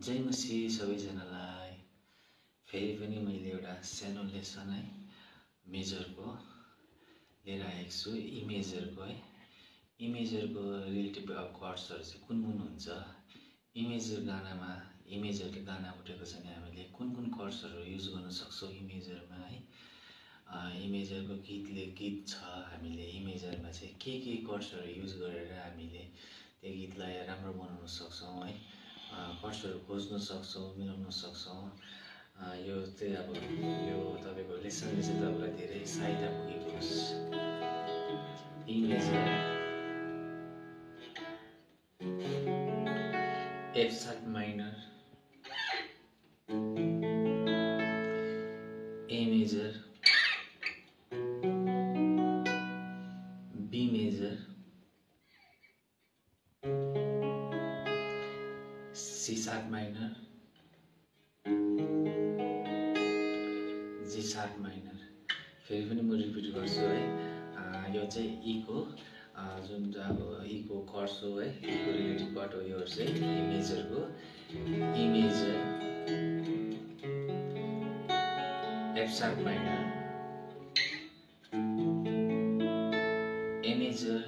जय मसी सबैजनालाई। फेरि पनि मैले एउटा सानो लेसन है मेजरको लिएर आएको छु। इमेजरको है इमेजरको रिलेटिभ कर्ड्सहरू चाहिँ कुन कुन हुन्छ, इमेजरको गाना उठेको छ भने हामीले कुन कुन कर्ड्सहरू युज गर्न सक्छौँ इमेजरमा है। इमेजरको गीत छ, हामीले इमेजरमा चाहिँ के कर्ड्सहरू युज गरेर हामीले त्यो गीतलाई राम्रो बनाउन सक्छौँ है। कर्ड्सहरू खोज्न सक्छौँ, मिलाउन सक्छौँ। यो चाहिँ अब यो तपाईँको लेसनले चाहिँ तपाईँलाई धेरै सहायता पुगेको होस्। Imager F sharp minor, A major, B major, C sharp minor, G sharp minor। फेरि पनि म रिपिट गर्छु है। यो चाहिँ ई को जुन अब ई को कर्ड्स हो है, ई को रिलेटिभ कर्ड हो। यो चाहिँ ए मेजरको imager F sharp minor, A major,